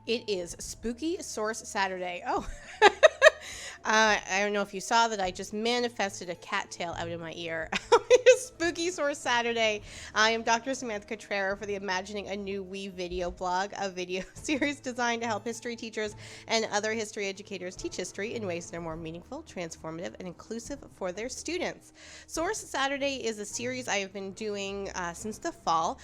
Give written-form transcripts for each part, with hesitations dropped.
It is Spooky Source Saturday. Oh, I don't know if you saw that I just manifested a cattail out of my ear. Spooky Source Saturday. I am Dr. Samantha Cotrera for the Imagining a New We video blog, a video series designed to help history teachers and other history educators teach history in ways that are more meaningful, transformative, and inclusive for their students. Source Saturday is a series I have been doing since the fall,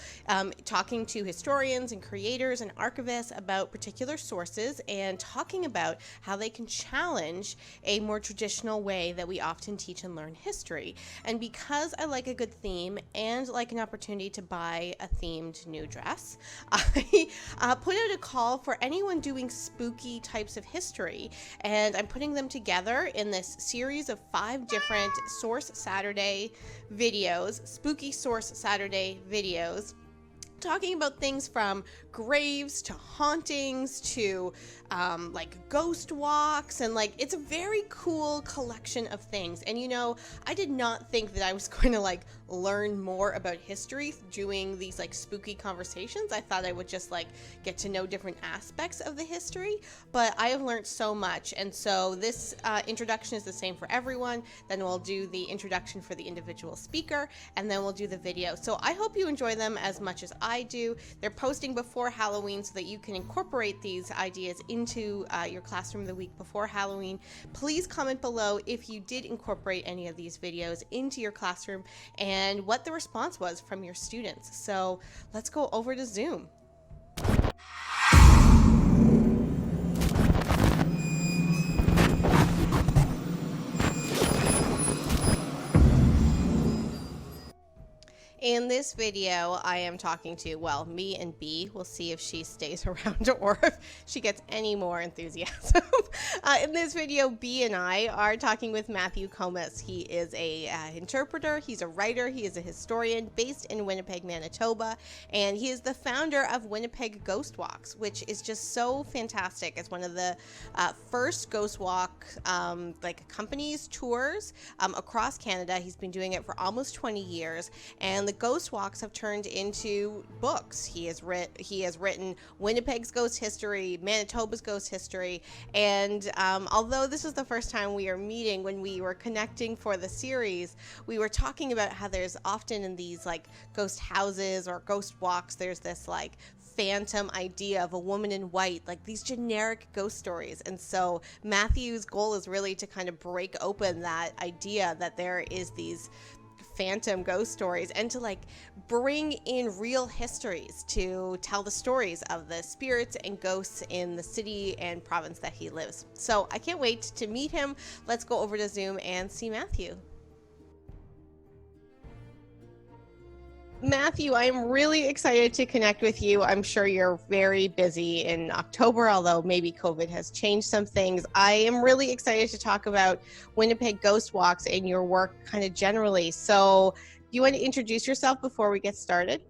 talking to historians and creators and archivists about particular sources and talking about how they can challenge a more traditional way that we often teach and learn history. And because I like a good theme and like an opportunity to buy a themed new dress, I put out a call for anyone doing spooky types of history. And I'm putting them together in this series of 5 different Source Saturday videos, Spooky Source Saturday videos, talking about things from graves to hauntings to like ghost walks, and like it's a very cool collection of things. And I did not think that I was going to like learn more about history doing these like spooky conversations. I thought I would just like get to know different aspects of the history, but I have learned so much. And so this introduction is the same for everyone. Then we'll do the introduction for the individual speaker, and then we'll do the video. So I hope you enjoy them as much as I do. They're posting before Halloween so that you can incorporate these ideas into your classroom the week before Halloween. Please comment below if you did incorporate any of these videos into your classroom and what the response was from your students. So let's go over to Zoom. In this video, I am talking to, well, me and B. We'll see if she stays around or if she gets any more enthusiasm. In this video, B and I are talking with Matthew Komus. He is a interpreter, he's a writer, he is a historian based in Winnipeg, Manitoba, and he is the founder of Winnipeg Ghost Walks, which is just so fantastic. It's one of the first Ghost Walk like companies, tours across Canada. He's been doing it for almost 20 years, and the Ghost Walks have turned into books. He has written Winnipeg's Ghost History, Manitoba's Ghost History, and although this is the first time we are meeting, when we were connecting for the series, we were talking about how there's often in these like ghost houses or ghost walks, there's this like phantom idea of a woman in white, like these generic ghost stories. And so Matthew's goal is really to kind of break open that idea that there is these phantom ghost stories and to like bring in real histories to tell the stories of the spirits and ghosts in the city and province that he lives. So I can't wait to meet him. Let's go over to Zoom and see Matthew. Matthew, I am really excited to connect with you. I'm sure you're very busy in October, although maybe COVID has changed some things. I am really excited to talk about Winnipeg Ghost Walks and your work kind of generally. So do you want to introduce yourself before we get started?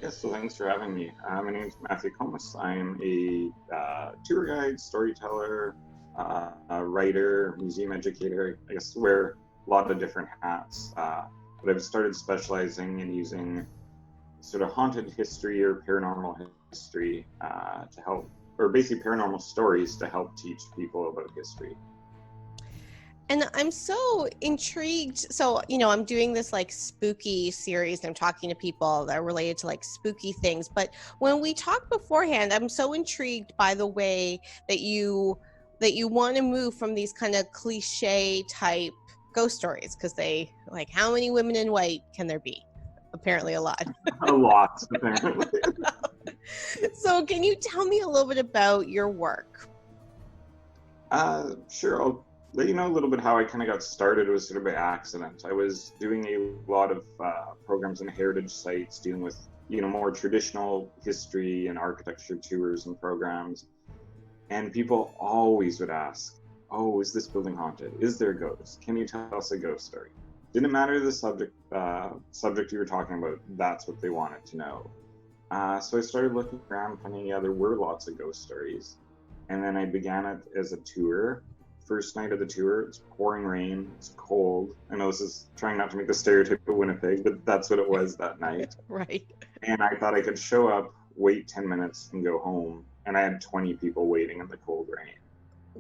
Yes, so thanks for having me. My name is Matthew Komus. I'm a tour guide, storyteller, a writer, museum educator. I guess wear a lot of different hats. But I've started specializing in using sort of haunted history or paranormal history to help, or basically paranormal stories to help teach people about history. And I'm so intrigued. So, I'm doing this like spooky series and I'm talking to people that are related to like spooky things. But when we talked beforehand, I'm so intrigued by the way that you want to move from these kind of cliche type ghost stories, because they like, how many women in white can there be? Apparently a lot. A lot, apparently. So can you tell me a little bit about your work? Sure. I'll let you know a little bit how I kind of got started. It was sort of by accident. I was doing a lot of programs on heritage sites dealing with, more traditional history and architecture tours and programs. And people always would ask, oh, is this building haunted? Is there a ghost? Can you tell us a ghost story? Didn't matter the subject you were talking about, that's what they wanted to know. So I started looking around, finding there were lots of ghost stories. And then I began it as a tour. First night of the tour, it's pouring rain, it's cold. I know this is trying not to make the stereotype of Winnipeg, but that's what it was that night. Right. And I thought I could show up, wait 10 minutes and go home. and I had 20 people waiting in the cold rain.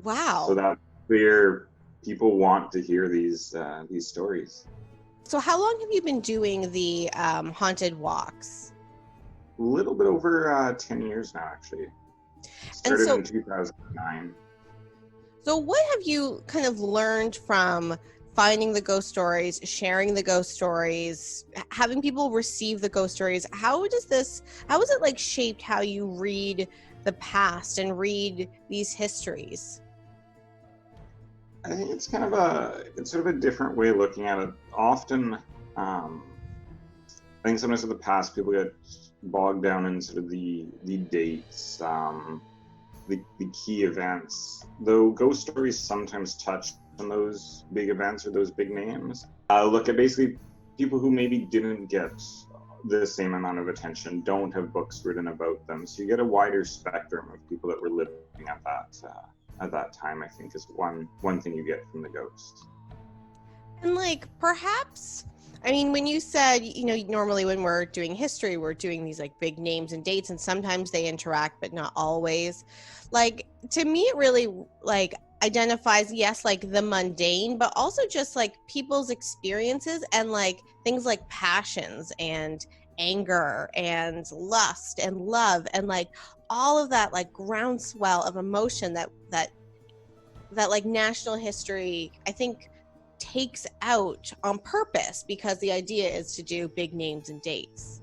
Wow. So that's where people want to hear these stories. So how long have you been doing the haunted walks? A little bit over 10 years now, actually. Started in 2009. So what have you kind of learned from finding the ghost stories, sharing the ghost stories, having people receive the ghost stories? How has it like shaped how you read the past and read these histories? I think it's sort of a different way of looking at it. Often, I think sometimes in the past people get bogged down in sort of the dates, the key events. Though ghost stories sometimes touch on those big events or those big names. Look at basically people who maybe didn't get the same amount of attention, don't have books written about them. So you get a wider spectrum of people that were living at that time, I think, is one thing you get from the ghosts. And like, perhaps, I mean, when you said, normally when we're doing history, we're doing these like big names and dates, and sometimes they interact, but not always. Like, to me, it really like identifies, yes, like the mundane, but also just like people's experiences and like things like passions and anger and lust and love and like all of that like groundswell of emotion that like national history, I think, takes out on purpose, because the idea is to do big names and dates.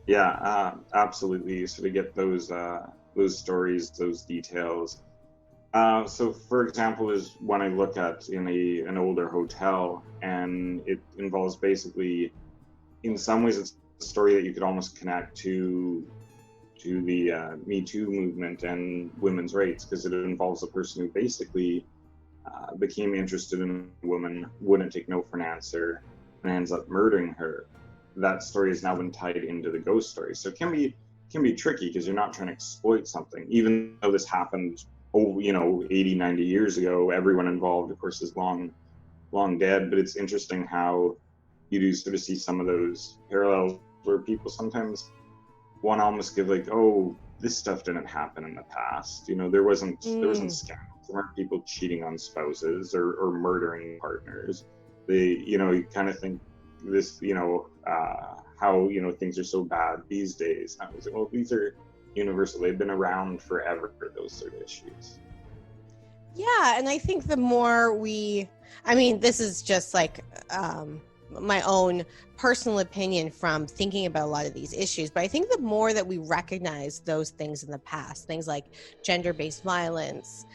Yeah, absolutely. You sort of get those stories, those details. So, for example, is when I look at in an older hotel, and it involves basically, in some ways, it's a story that you could almost connect to the Me Too movement and women's rights, because it involves a person who basically became interested in a woman, wouldn't take no for an answer, and ends up murdering her. That story has now been tied into the ghost story. So it can be tricky, because you're not trying to exploit something. Even though this happened 80, 90 years ago, everyone involved, of course, is long dead. But it's interesting how you do sort of see some of those parallels where people sometimes want to almost give like, oh, this stuff didn't happen in the past. There wasn't scandals. There weren't people cheating on spouses or murdering partners. You kind of think this, how, things are so bad these days. I was like, well, these are universal. They've been around forever, those sort of issues. Yeah, and I think the more this is just like my own personal opinion from thinking about a lot of these issues, but I think the more that we recognize those things in the past, things like gender-based violence,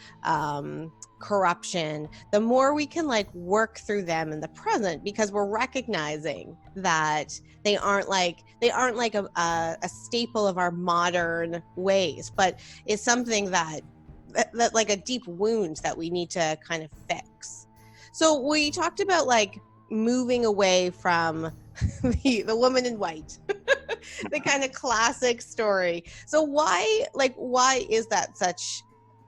corruption, the more we can like work through them in the present, because we're recognizing that they aren't like a staple of our modern ways, but it's something that like a deep wound that we need to kind of fix. So we talked about like moving away from the woman in white, the kind of classic story. So why is that such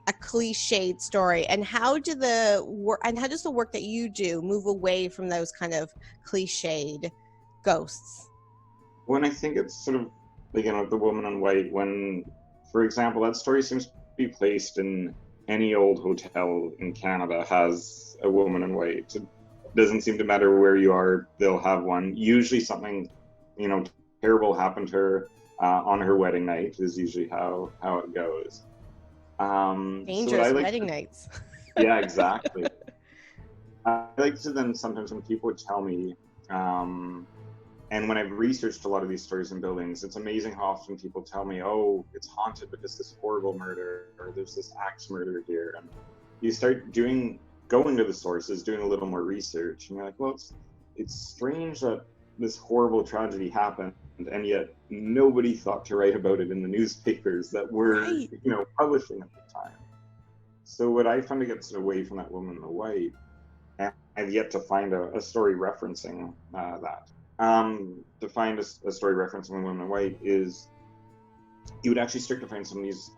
a cliched story, and how does the work that you do move away from those kind of cliched ghosts? When I think it's sort of, the woman in white, when, for example, that story seems to be placed in any old hotel in Canada has a woman in white. It doesn't seem to matter where you are, they'll have one. Usually something, terrible happened to her on her wedding night is usually how it goes. Dangerous wedding nights. Yeah, exactly. I like to then sometimes when people would tell me, and when I've researched a lot of these stories in buildings, it's amazing how often people tell me, oh, it's haunted because this horrible murder, or there's this axe murder here. And you start going to the sources, doing a little more research, and you're like, well, it's strange that this horrible tragedy happened, and yet nobody thought to write about it in the newspapers that were, publishing at the time. So what I found to get sort of away from that woman in the white, and I've yet to find a story referencing that. To find a story referencing the woman in white is, you would actually start to find some of these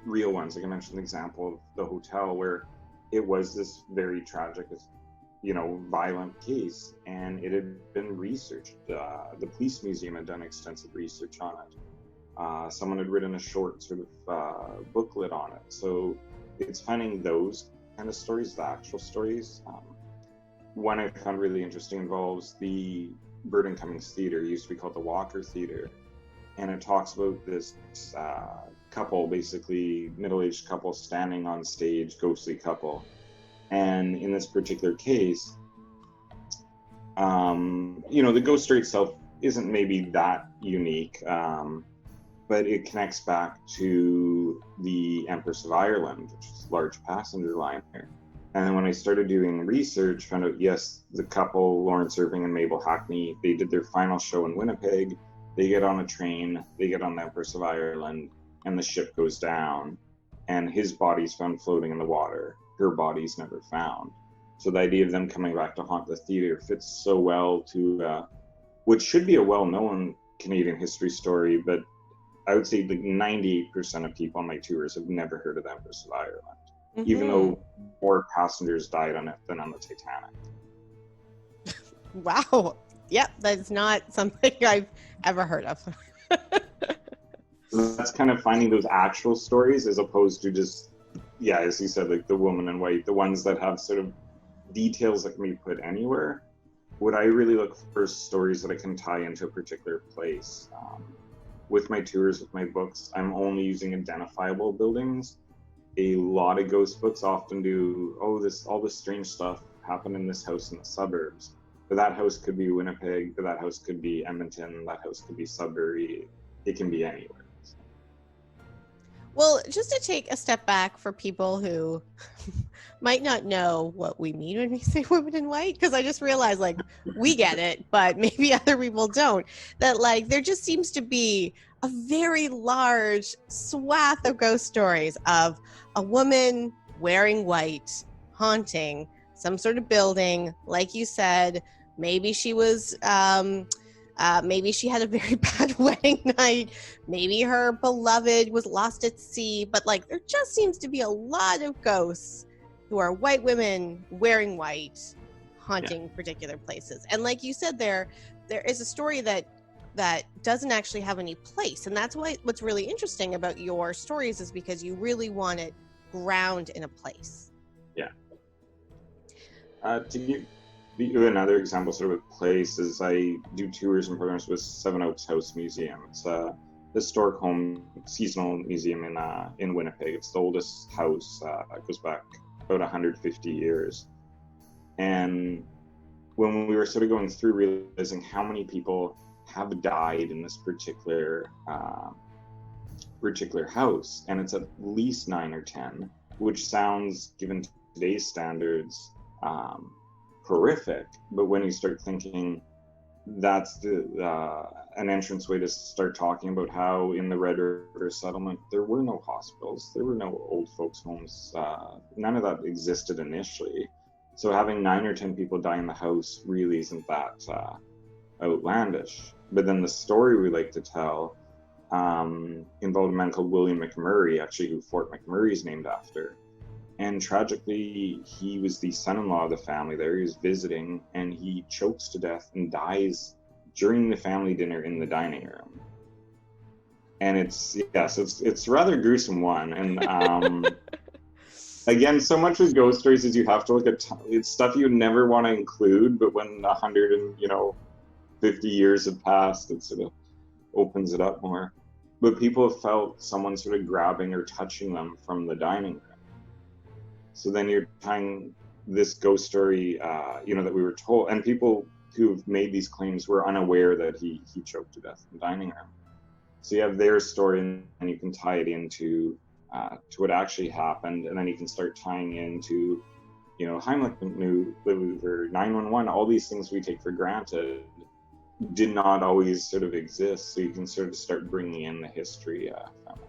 real ones. Like I mentioned the example of the hotel where it was this very tragic, violent case, and it had been researched. The police museum had done extensive research on it. Someone had written a short sort of booklet on it. So it's finding those kind of stories, the actual stories. One I found really interesting involves the Burton Cummings Theatre. It used to be called the Walker Theatre. And it talks about this couple, basically middle-aged couple, standing on stage, ghostly couple. And in this particular case, the ghost story itself isn't maybe that unique, but it connects back to the Empress of Ireland, which is a large passenger liner. And then when I started doing research, found out, yes, the couple, Lawrence Irving and Mabel Hackney, they did their final show in Winnipeg. They get on a train, they get on the Empress of Ireland, and the ship goes down. And his body's found floating in the water. Her body's never found. So the idea of them coming back to haunt the theater fits so well to what should be a well-known Canadian history story, but I would say like 98% of people on my tours have never heard of the Empress of Ireland, even though more passengers died on it than on the Titanic. Wow. Yep, that's not something I've ever heard of. So that's kind of finding those actual stories as opposed to just, yeah, as you said, like the woman in white, the ones that have sort of details that can be put anywhere. What I really look for is stories that I can tie into a particular place. With my tours, with my books, I'm only using identifiable buildings. A lot of ghost books often do, all this strange stuff happened in this house in the suburbs. But that house could be Winnipeg, but that house could be Edmonton, that house could be Sudbury. It can be anywhere. Well, just to take a step back for people who might not know what we mean when we say women in white, because I just realized, like, we get it, but maybe other people don't, that, like, there just seems to be a very large swath of ghost stories of a woman wearing white, haunting some sort of building. Like you said, maybe she was... maybe she had a very bad wedding night. Maybe her beloved was lost at sea. But like, there just seems to be a lot of ghosts who are white women wearing white, haunting particular places. And like you said, there is a story that doesn't actually have any place. And that's what's really interesting about your stories is because you really want it ground in a place. Yeah. To give another example, sort of a place, is I do tours and programs with Seven Oaks House Museum. It's a historic home seasonal museum in Winnipeg. It's the oldest house. It goes back about 150 years. And when we were sort of going through, realizing how many people have died in this particular house, and it's at least 9 or 10, which sounds, given today's standards, horrific. But when you start thinking, that's an entrance way to start talking about how in the Red River settlement there were no hospitals, there were no old folks homes, none of that existed initially. So having 9 or 10 people die in the house really isn't that outlandish. But then the story we like to tell involved a man called William McMurray, actually, who Fort McMurray is named after. And tragically, he was the son-in-law of the family there. He was visiting, and he chokes to death and dies during the family dinner in the dining room. And it's a rather gruesome one. And again, so much with ghost stories is you have to look at it's stuff you never want to include, but when 150 years have passed, it sort of opens it up more. But people have felt someone sort of grabbing or touching them from the dining room. So then you're tying this ghost story, that we were told, and people who've made these claims were unaware that he choked to death in the dining room. So you have their story, and you can tie it into to what actually happened, and then you can start tying into, Heimlich maneuver, 911, all these things we take for granted did not always sort of exist. So you can sort of start bringing in the history from it.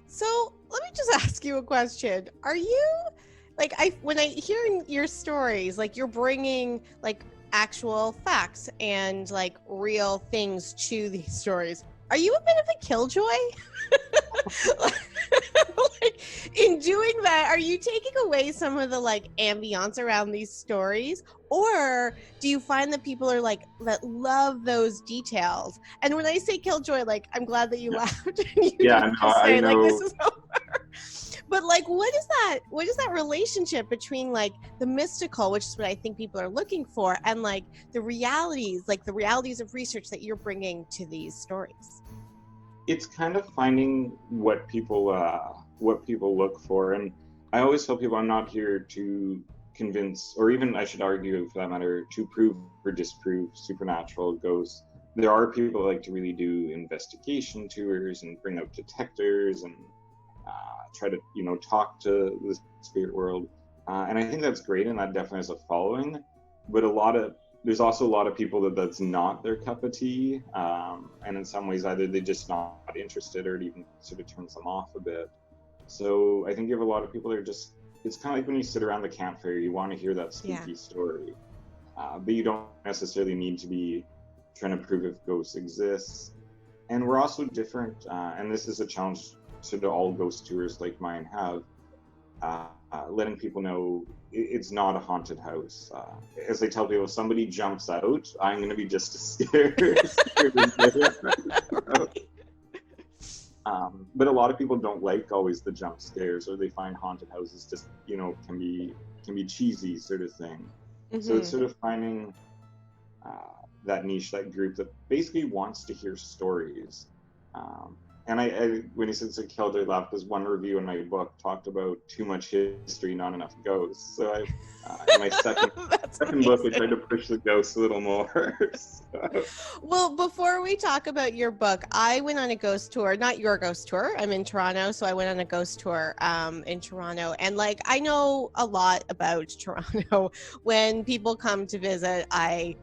So let me just ask you a question. Are you, when I hear your stories, like you're bringing like actual facts and like real things to these stories. Are you a bit of a killjoy? Like, in doing that, are you taking away some of the like ambiance around these stories, or do you find that people are like that love those details? And when I say killjoy, like, I'm glad that you laughed and you didn't No, just I say like know. this is over. But like, what is that relationship between like the mystical, which is what I think people are looking for, and like the realities of research that you're bringing to these stories? It's kind of finding what people look for, and I always tell people I'm not here to convince, or even I should argue for that matter, to prove or disprove supernatural ghosts. There are people that like to really do investigation tours and bring out detectors and try to talk to the spirit world, and I think that's great, and that definitely has a following. But there's also a lot of people that's not their cup of tea, and in some ways either they're just not interested or it even sort of turns them off a bit. So I think you have a lot of people that are just, it's kind of like when you sit around the campfire, you want to hear that spooky story, but you don't necessarily need to be trying to prove if ghosts exist. And we're also different, and this is a challenge to all ghost tours like mine have, letting people know it's not a haunted house. As I tell people, if somebody jumps out, I'm going to be just as scared. But a lot of people don't like always the jump scares, or they find haunted houses just can be cheesy sort of thing. Mm-hmm. So it's sort of finding that niche, that group that basically wants to hear stories. And I when he said it's a killjoy laugh, because one review in my book talked about too much history, not enough ghosts. So in my second book, I tried to push the ghosts a little more. So. Well, before we talk about your book, I went on a ghost tour, not your ghost tour. I'm in Toronto, so I went on a ghost tour in Toronto. And like, I know a lot about Toronto. When people come to visit, I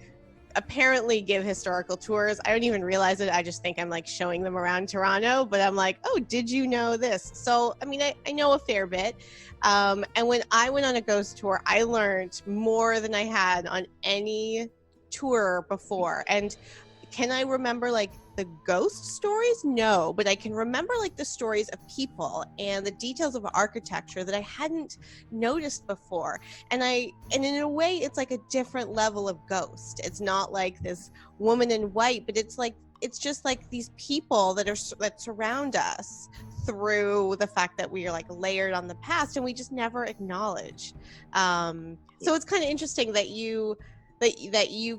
apparently give historical tours. I don't even realize it. I just think I'm like showing them around Toronto, but I'm like, oh, did you know this? So, I mean, I know a fair bit. And when I went on a ghost tour, I learned more than I had on any tour before. And can I remember like the ghost stories? No, but I can remember like the stories of people and the details of architecture that I hadn't noticed before. And in a way, it's like a different level of ghost. It's not like this woman in white, but it's just like these people that surround us through the fact that we are like layered on the past and we just never acknowledge. So it's kind of interesting that you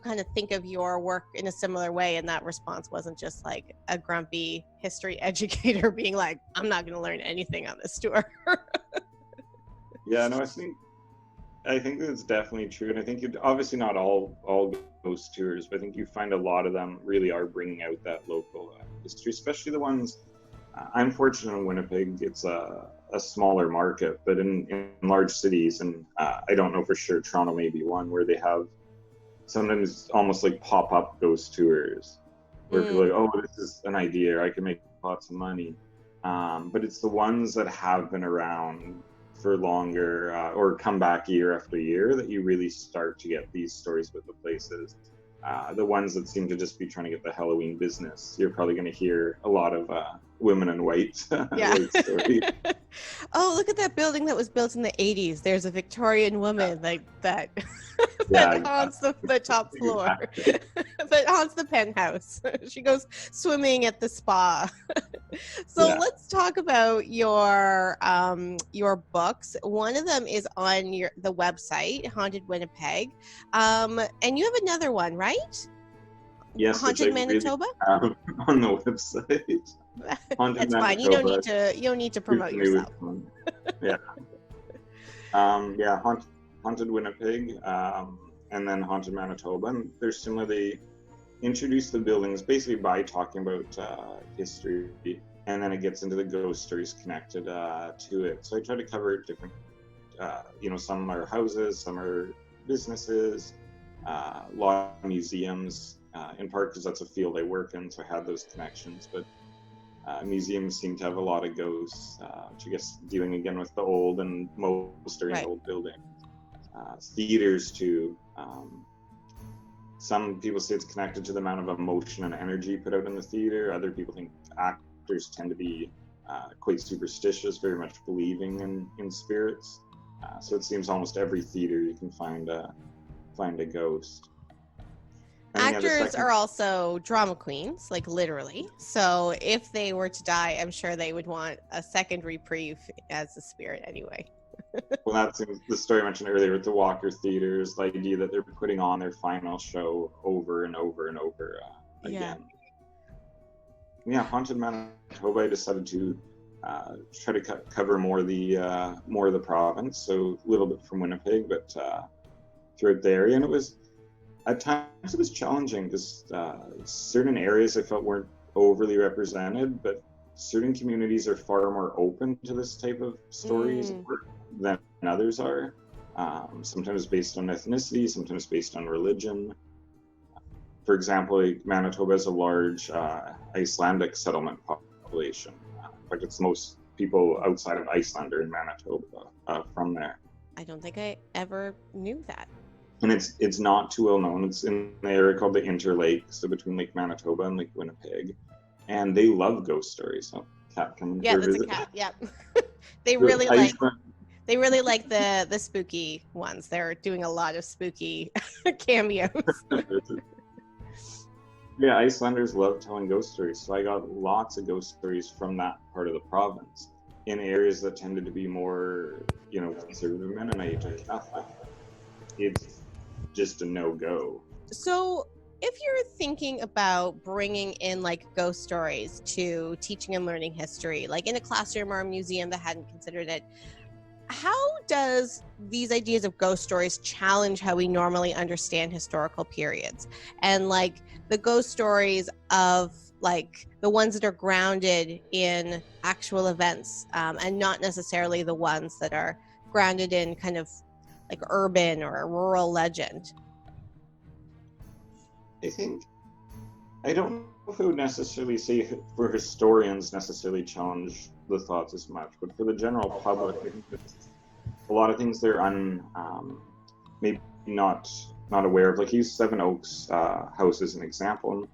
kind of think of your work in a similar way, and that response wasn't just like a grumpy history educator being like, I'm not going to learn anything on this tour. Yeah, no, I think that's definitely true, and I think obviously not all ghost tours, but I think you find a lot of them really are bringing out that local history, especially the ones. I'm fortunate in Winnipeg; it's a smaller market, but in large cities, and I don't know for sure, Toronto may be one where they have sometimes almost like pop-up ghost tours where people are like, oh, this is an idea, I can make lots of money. But it's the ones that have been around for longer or come back year after year that you really start to get these stories with the places. The ones that seem to just be trying to get the Halloween business, you're probably going to hear a lot of women in white. Yeah. Stories. Oh, look at that building that was built in the 80s. There's a Victorian woman like that haunts the top floor, that haunts the penthouse. She goes swimming at the spa. So let's talk about your books. One of them is on the website, Haunted Winnipeg, and you have another one, right? Yes, Haunted Manitoba. Really on the website. That's fine. You don't need to promote yourself. Yeah. Haunted Winnipeg, and then Haunted Manitoba, and they're similar. They introduce the buildings basically by talking about history, and then it gets into the ghost stories connected to it. So I try to cover different, some are houses, some are businesses, a lot of museums, in part because that's a field I work in, so I had those connections. But museums seem to have a lot of ghosts, which I guess dealing again with the old, and most are in old buildings. Theaters too. Some people say it's connected to the amount of emotion and energy put out in the theater. Other people think actors tend to be quite superstitious, very much believing in spirits. So it seems almost every theater you can find a ghost. And Actors are also drama queens, like literally. So if they were to die, I'm sure they would want a second reprieve as a spirit anyway. Well, that's the story I mentioned earlier with the Walker Theaters, the idea that they're putting on their final show over and over and over again. Yeah, Haunted Manitoba, I decided to try to cover more of the province, so a little bit from Winnipeg, but throughout the area. And at times it was challenging because certain areas I felt weren't overly represented, but certain communities are far more open to this type of stories than others are. Sometimes based on ethnicity, sometimes based on religion. For example, Manitoba has a large Icelandic settlement population. In fact, it's most people outside of Iceland are in Manitoba from there. I don't think I ever knew that. And it's not too well known. It's in the area called the Interlake, so between Lake Manitoba and Lake Winnipeg. And they love ghost stories. So cat coming Yeah, for a that's visit. a cat. Yeah. They really like the spooky ones. They're doing a lot of spooky cameos. Yeah, Icelanders love telling ghost stories. So I got lots of ghost stories from that part of the province in areas that tended to be more, conservative Mennonite or Catholic. It's just a no-go. So if you're thinking about bringing in like ghost stories to teaching and learning history, like in a classroom or a museum that hadn't considered it, how does these ideas of ghost stories challenge how we normally understand historical periods? And like the ghost stories of like the ones that are grounded in actual events and not necessarily the ones that are grounded in kind of like urban or a rural legend. I don't know if I would necessarily say for historians necessarily challenge the thoughts as much, but for the general public, I think a lot of things they're maybe not aware of. Like use Seven Oaks House as an example.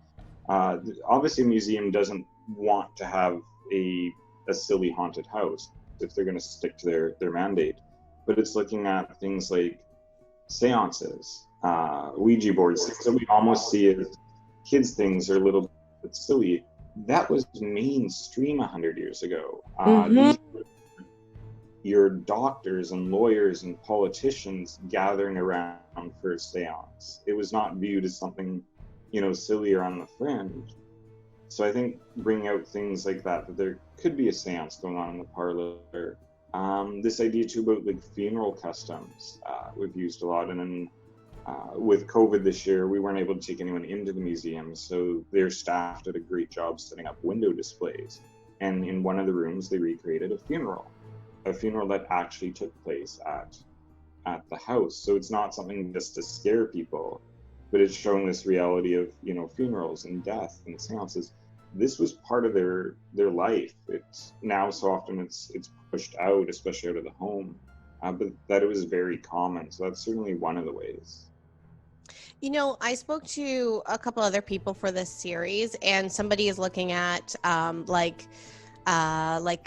Obviously, a museum doesn't want to have a silly haunted house if they're going to stick to their mandate. But it's looking at things like seances, Ouija boards, things that we almost see as kids' things are a little bit silly. That was mainstream 100 years ago. These were your doctors and lawyers and politicians gathering around for a seance. It was not viewed as something, silly or on the fringe. So I think bringing out things like that there could be a seance going on in the parlor. This idea too about like funeral customs, we've used a lot. And then with COVID this year, we weren't able to take anyone into the museum, so their staff did a great job setting up window displays. And in one of the rooms, they recreated a funeral that actually took place at the house. So it's not something just to scare people, but it's showing this reality of funerals and death and seances. This was part of their life. It's now so often it's pushed out, especially out of the home, but that it was very common. So that's certainly one of the ways. I spoke to a couple other people for this series, and somebody is looking at like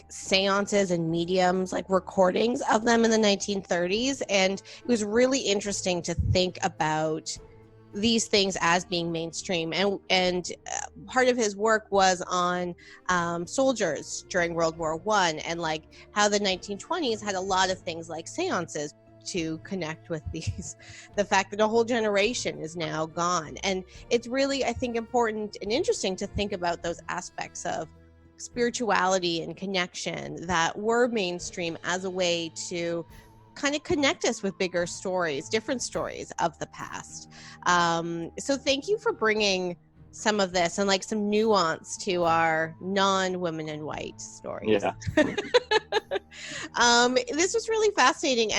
seances and mediums, like recordings of them in the 1930s, and it was really interesting to think about these things as being mainstream. And part of his work was on soldiers during World War I, and like how the 1920s had a lot of things like seances to connect with the fact that a whole generation is now gone. And it's really, I think, important and interesting to think about those aspects of spirituality and connection that were mainstream as a way to kind of connect us with bigger stories, different stories of the past. So thank you for bringing some of this and like some nuance to our non-women in white stories. Yeah. This was really fascinating.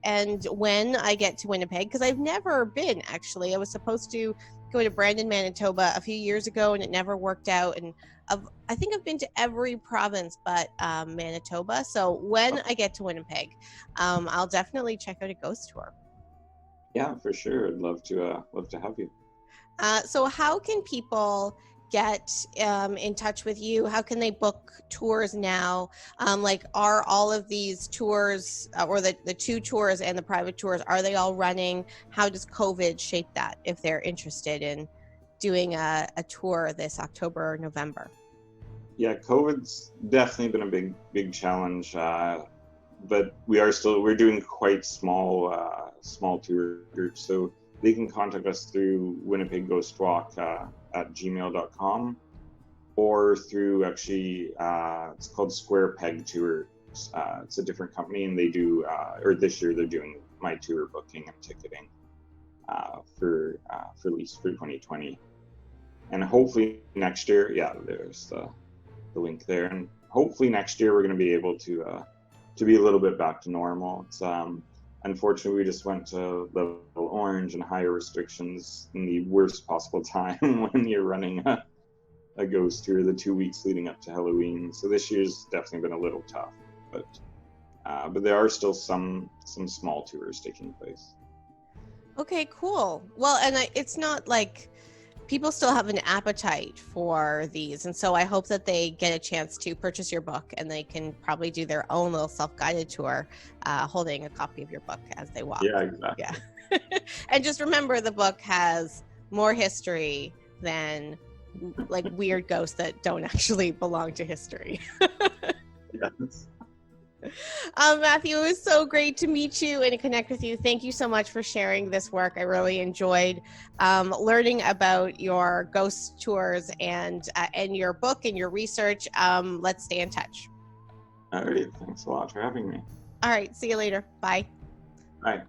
And when I get to Winnipeg, because I've never been, actually, I was supposed to go to Brandon, Manitoba a few years ago, and it never worked out. And I think I've been to every province but Manitoba. So when I get to Winnipeg, I'll definitely check out a ghost tour. Yeah, for sure. I'd love to have you. So how can people get in touch with you? How can they book tours now? Like, are all of these tours, or the 2 tours and the private tours, are they all running? How does COVID shape that if they're interested in doing a tour this October or November? Yeah, COVID's definitely been a big challenge, but we're doing quite small tour groups, so they can contact us through Winnipeg Ghost Walk at gmail.com, or through it's called Square Peg Tours. It's a different company, and they do, or this year they're doing my tour booking and ticketing for at least for 2020, and hopefully next year, there's the link there, and hopefully next year we're going to be able to be a little bit back to normal. It's unfortunately, we just went to level orange and higher restrictions in the worst possible time when you're running a ghost tour the 2 weeks leading up to Halloween. So this year's definitely been a little tough, but there are still some small tours taking place. Okay, cool. Well, and it's not like people still have an appetite for these, and so I hope that they get a chance to purchase your book, and they can probably do their own little self-guided tour holding a copy of your book as they walk. Yeah, exactly. Yeah. And just remember, the book has more history than like weird ghosts that don't actually belong to history. Yes. Matthew, it was so great to meet you and to connect with you. Thank you so much for sharing this work. I really enjoyed learning about your ghost tours and your book and your research. Let's stay in touch. All right. Thanks a lot for having me. All right. See you later. Bye. Bye.